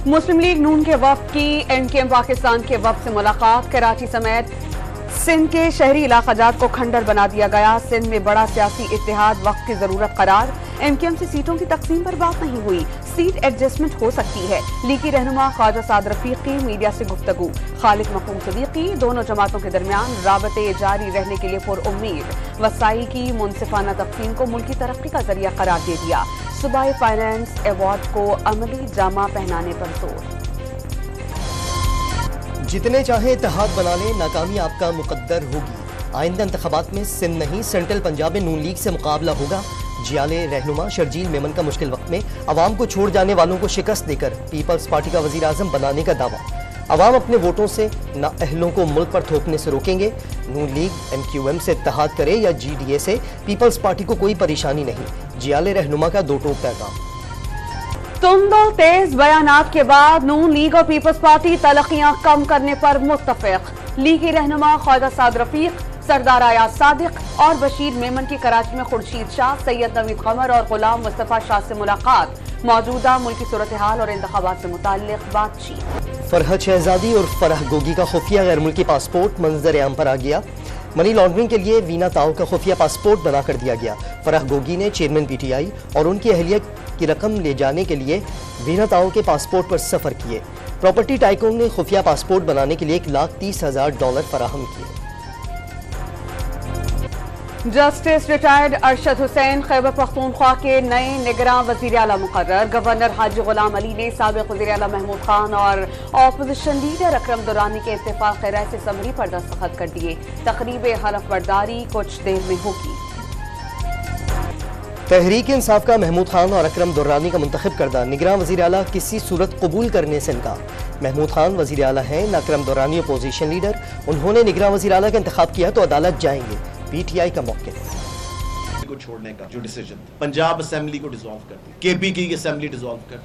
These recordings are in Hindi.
मुस्लिम लीग नून के वफ्द की MKM पाकिस्तान के वफ्द से मुलाकात। कराची समेत सिंध के शहरी इलाकाजात को खंडर बना दिया गया। सिंध में बड़ा सियासी इत्तेहाद वक्त की जरूरत करार। MKM से सीटों की तकसीम पर बात नहीं हुई, सीट एडजस्टमेंट हो सकती है। लीगी रहनुमा ख्वाजा साद रफीकी मीडिया से गुफ्तगू। खालिद मखदूम सदीकी दोनों जमातों के दरमियान राबते जारी रहने के लिए पुरउम्मीद। वसाइल की मुनसिफाना तकसीम को मुल्की तरक्की का जरिया करार दे दिया। सूबाई फाइनेंस अवार्ड को अमली जामा पहनाने पर जोर। जितने चाहे इत्तेहाद बना ले, नाकामी आपका मुकद्दर होगी। आइंदा इंतखाबात में सिंध नहीं सेंट्रल पंजाब में नून लीग से मुकाबला होगा। जियाले रहनुमा शर्जील मेमन का मुश्किल वक्त में अवाम को छोड़ जाने वालों को शिकस्त देकर पीपल्स पार्टी का वजीर आजम बनाने का दावा। अवाम अपने वोटों से नाअहलों को मुल्क पर थोपने से रोकेंगे। नून लीग MQM से इत्तेहाद करे या GDA से, पीपल्स पार्टी को कोई परेशानी नहीं। जियाले रहनुमा का दो टोक पैगाम। तुम दो तेज बयानात के बाद नून लीग और पीपल्स पार्टी तलखियां कम करने पर मुत्तफिक। लीगी रहनुमा ख्वाजा साद रफीक, सरदार आयाज सादिक और बशीर मेमन की कराची में खुर्शीद शाह, सैयद नवीद कमर और गुलाम मुस्तफा शाह से मुलाकात। मौजूदा मुल्की सूरत हाल और इंतखाबात से मुताल्लिक बातचीत। फरहत शहजादी और फराह गोगी का खुफिया गैर मुल्की पासपोर्ट मंजर आम पर आ गया। मनी लॉन्ड्रिंग के लिए वीना ताओ का खुफिया पासपोर्ट बना कर दिया गया। फराह गोगी ने चेयरमैन PTI और उनकी अहलिया की रकम ले जाने के लिए वीना ताओ के पासपोर्ट पर सफर किए। प्रॉपर्टी टाइकून ने खुफिया पासपोर्ट बनाने के लिए $1,30,000 फराहम किए। जस्टिस रिटायर्ड अरशद हुसैन खैबर पख्तूनख्वा के नए निगरां वज़ीर आला मुकर्रर। गवर्नर हाजी गुलाम अली ने साबिक़ वज़ीर आला महमूद खान और ऑपोजिशन लीडर अकरम दुरानी के इत्तेफाक राय से समरी पर दस्तखत कर दिए। तकरीब हलफ बर्दारी कुछ देर में होगी। तहरीक इंसाफ का महमूद खान और अकरम दुर्रानी का मुंतखब करदा निगरां वज़ीर आला किसी सूरत कबूल करने से इनकार। महमूद खान वज़ीर आला हैं, अकरम दुर्रानी अपोजिशन लीडर। उन्होंने निगरां वज़ीर आला का इंतखाब किया तो अदालत जाएंगे। PTI का मौक़िफ़ को छोड़ने का जो डिसीजन, पंजाब असेंबली को डिसॉल्व कर दी, KP की असेंबली डिसॉल्व कर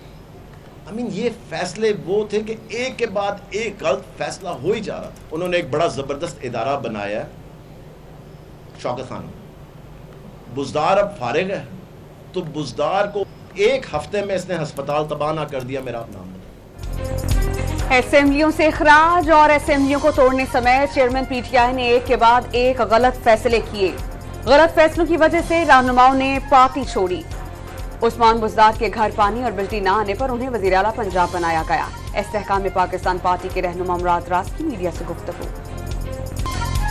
दी। ये फैसले वो थे कि एक के बाद एक गलत फैसला हो ही जा रहा था। उन्होंने एक बड़ा जबरदस्त इदारा बनाया, शौकत खान। बुजदार अब फारिग है, तो बुजदार को एक हफ्ते में इसने अस्पताल तबाह ना कर दिया। मेरा आप नाम असेंबलियों से इखराज और असेंबलियों को तोड़ने समेत चेयरमैन PTI ने एक के बाद एक गलत फैसले किए। गलत फैसलों की वजह से रहनुमाओं ने पार्टी छोड़ी। उस्मान बुजदार के घर पानी और बिजली न आने पर उन्हें वज़ीर आला पंजाब बनाया गया। इस्तेहकाम पाकिस्तान पार्टी के रहनुमा मुराद रास की मीडिया से गुफ्तगू।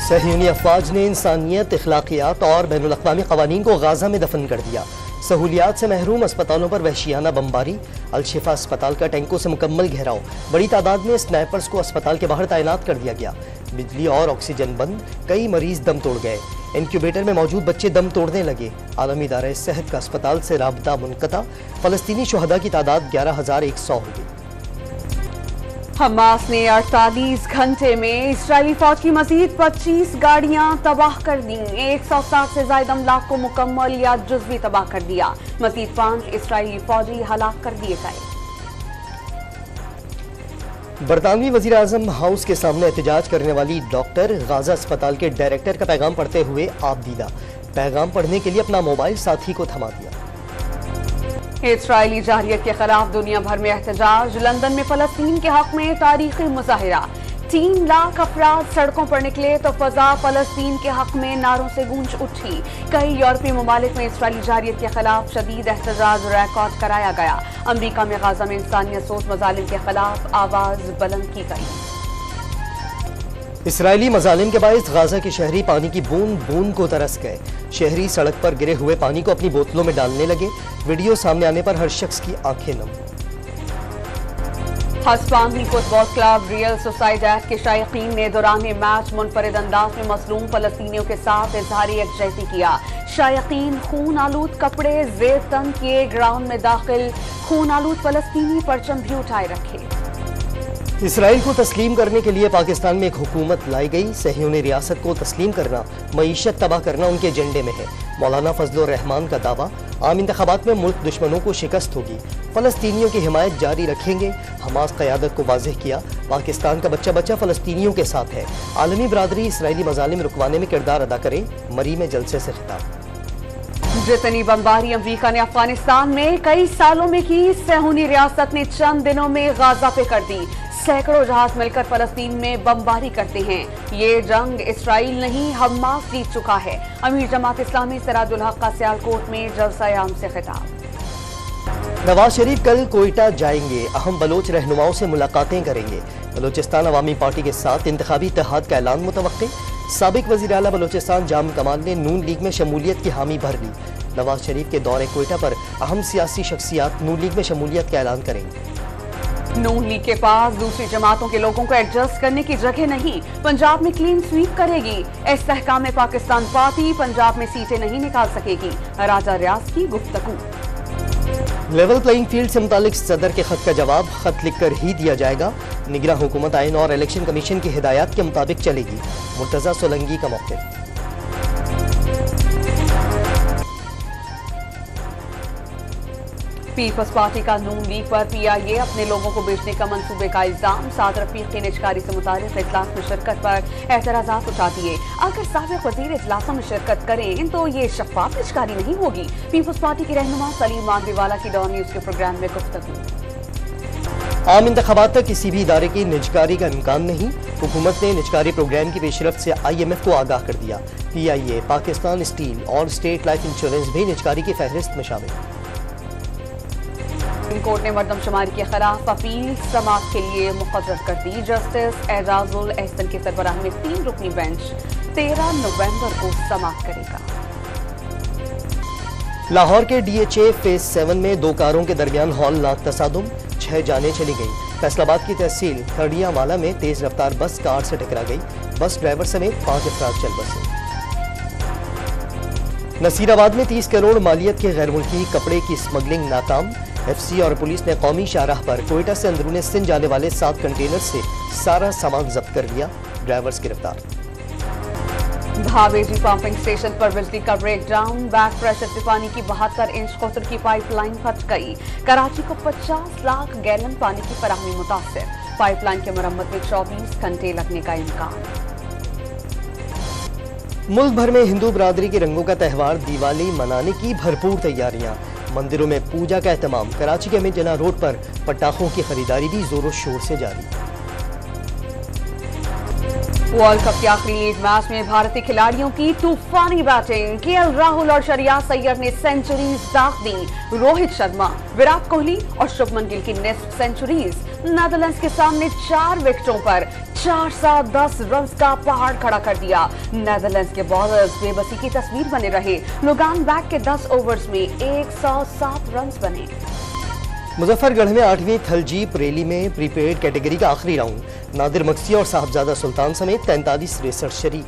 सहयूनी अफवाज ने इंसानियत, इखलाकियात और बैनुल अक़वामी क़वानीन को गाज़ा में दफन कर दिया। सहूलियात से महरूम अस्पतालों पर वहशियाना बमबारी। अलशिफा अस्पताल का टैंकों से मुकम्मल घेराव। बड़ी तादाद में स्नाइपर्स को अस्पताल के बाहर तैनात कर दिया गया। बिजली और ऑक्सीजन बंद, कई मरीज दम तोड़ गए। इंक्यूबेटर में मौजूद बच्चे दम तोड़ने लगे। आलमी इदारा सेहत का अस्पताल से राबता मुनक़ता। फ़लस्तीनी शुहदा की तादाद 11,100 हो गई। हमास ने 48 घंटे में इस्राएली फौज की मजीद 25 गाड़ियां तबाह कर दी। 160 से ज्यादा अमलाक को मुकम्मल या जुज़वी तबाह कर दिया। मजीद 5 इस्राएली फौजी हलाक कर दिए गए। बरतानवी वज़ीर आज़म हाउस के सामने एहतजाज करने वाली डॉक्टर गाज़ा अस्पताल के डायरेक्टर का पैगाम पढ़ते हुए आप दीदा। पैगाम पढ़ने के लिए अपना मोबाइल साथी को थमा दिया। इस्राएली जारियत के खिलाफ दुनिया भर में एहतजाज। लंदन में फ़लस्तीन के हक में तारीखी मुजाहिरा। 3 लाख अफराद सड़कों पर निकले तो फजा फ़लस्तीन के हक में नारों से गूंज उठी। कई यूरोपीय ममालिक में इस्राएली जारियत के खिलाफ शदीद एहतजाज रिकॉर्ड कराया गया। अमरीका में गाज़ा में इंसानियत सोच मजालिम के खिलाफ आवाज़ बुलंद की गई। इसराइली मजालिम के बाइस गाजा के शहरी पानी की बूंद बूंद को तरस गए। शहरी सड़क पर गिरे हुए पानी को अपनी बोतलों में डालने लगे। वीडियो सामने आने पर हर शख्स की आंखें नम। हस्पांदी फुटबॉल क्लब रियल सोसाइटी के शायकीन ने दौरान मैच मुनफरिद अंदाज में मसलूम फलस्तीनियों के साथ इजहार यकजहती किया। शायकीन खून आलूद कपड़े जेर तन किए ग्राउंड में दाखिल खून आलूद फलस्तीनी परचम भी उठाए रखे। इसराइल को तस्लीम करने के लिए पाकिस्तान में एक हुकूमत लाई गई। सहयूनी रियासत को तस्लीम करना, मईशत तबाह करना उनके एजेंडे में है। मौलाना फजलुर रहमान का दावा, आम इंतखाबात में मुल्क दुश्मनों को शिकस्त होगी। फलस्तीनियों की हिमायत जारी रखेंगे। हमास क़यादत को वाज़ेह किया, पाकिस्तान का बच्चा बच्चा फलस्तीनियों के साथ है। आलमी बरादरी इसराइली मजालिम रुकवाने में किरदार अदा करे। मरी में जलसे से खिताब। जितनी बमबारी अमेरिका ने अफगानिस्तान में कई सालों में की, सहूनी रियासत ने चंद दिनों में गाजा पे कर दी। सैकड़ों जहाज मिलकर फलस्तीन में बमबारी करते हैं। ये जंग इसराइल नहीं, हमास जीत चुका है। अमीर जमात इस्लामी सिराजुल हक का सियालकोट में जलसा-ए-आम से खिताब। नवाज शरीफ कल कोयटा जाएंगे, अहम बलोच रहनुमाओं से मुलाकातें करेंगे। बलोचिस्तान अवामी पार्टी के साथ इंतखाबी इत्तेहाद का ऐलान मुतवक्के। साबिक वज़ीर आला बलोचिस्तान जाम कमाल ने नून लीग में शमूलियत की हामी भर ली। नवाज शरीफ के दौरे कोयटा पर अहम सियासी शख्सियात नून लीग में शमूलियत का ऐलान करेंगे। नून लीग के पास दूसरी जमातों के लोगों को एडजस्ट करने की जगह नहीं, पंजाब में क्लीन स्वीप करेगी। इस्तेहकाम पाकिस्तान पार्टी पंजाब में सीटें नहीं निकाल सकेगी। राजा रियाज की गुफ्तगू। लेवल प्लेइंग फील्ड से मुतालिक सदर के खत का जवाब खत लिखकर ही दिया जाएगा। निगरान हुकूमत आइन और इलेक्शन कमीशन की हिदायत के मुताबिक चलेगी। मुर्तजा सोलंगी का मौक़िफ़। पीपल्स पार्टी का नून लीग पर पीआईए अपने लोगों को बेचने का मंसूबे का इल्जाम। साद रफीक की निजकारी से मुतालिक इजलास में शिरकत पर एतराज़ात उठा दिए। अगर साबिक़ वज़ीर इजलासों में शिरकत करें तो ये शफ़ाफ़ निजकारी नहीं होगी। पीपल्स पार्टी के रहनुमा सलीम मांगरीवाला की डॉन न्यूज़ के प्रोग्राम में गुफ्तगू। आम इंतखाबात तक किसी भी इदारे की निजकारी का इम्कान नहीं। हुकूमत ने निजकारी प्रोग्राम की पेशरफ्त से IMF को आगाह कर दिया। PIA, पाकिस्तान स्टील और स्टेट लाइफ इंश्योरेंस भी निजकारी की फहरिस्त में शामिल। सुप्रीम कोर्ट ने मर्दमशुमारी के खिलाफ अपील समाअत के लिए मुकर्रर कर दी। जस्टिस एजाजुल एहसन की सरबराही में 3 रुकनी बेंच 13 नवंबर को समाअत करेगा। लाहौर के DHA फेज 7 में 2 कारों के दरमियान हौलनाक तसादुम, 6 जानें चली गईं। फैसलाबाद की तहसील खड़ियावाला में तेज रफ्तार बस कार से टकरा गई। बस ड्राइवर समेत 5 अफराद चल बसे। नसीराबाद में 30 करोड़ मालियत के गैर मुल्की कपड़े की स्मगलिंग नाकाम। FC और पुलिस ने कौमी शाहराह पर कोयटा से अंदरूनी सिंध जाने वाले 7 कंटेनर से सारा सामान जब्त कर लिया। ड्राइवर्स गिरफ्तार। भावेजी पंपिंग स्टेशन पर बिजली का ब्रेकडाउन। बैक प्रेशर से पानी की 72 इंच कतर की पाइपलाइन फट गई। कराची को 50 लाख गैलन पानी की फराहमी मुतासर। पाइपलाइन की मरम्मत में 24 घंटे लगने का इम्कान। मुल्क भर में हिंदू बरादरी के रंगों का त्यौहार दिवाली मनाने की भरपूर तैयारियां। मंदिरों में पूजा का एहतमाम। कराची के अमीर जना रोड पर पटाखों की खरीदारी भी जोरों शोर से जारी। वर्ल्ड कप के आखिरी लीग मैच में भारतीय खिलाड़ियों की तूफानी बैटिंग। KL राहुल और शरियाज सैयद ने सेंचुरीज दाग दी। रोहित शर्मा, विराट कोहली और शुभमन गिल की नेस्ट सेंचुरीज। नेदरलैंड्स के सामने 4 विकेटों पर 410 रन का पहाड़ खड़ा कर दिया। नेदरलैंड्स के बॉलर्स बेबसी की तस्वीर बने रहे। लुगान बैक के 10 ओवर्स में 107 रन बने। मुजफ्फरगढ़ में 8वीं थलजीप रैली में प्रीपेड कैटेगरी का आखिरी राउंड। नादिर मक्सी और साहबजादा सुल्तान समेत 43 रेसर शरीक।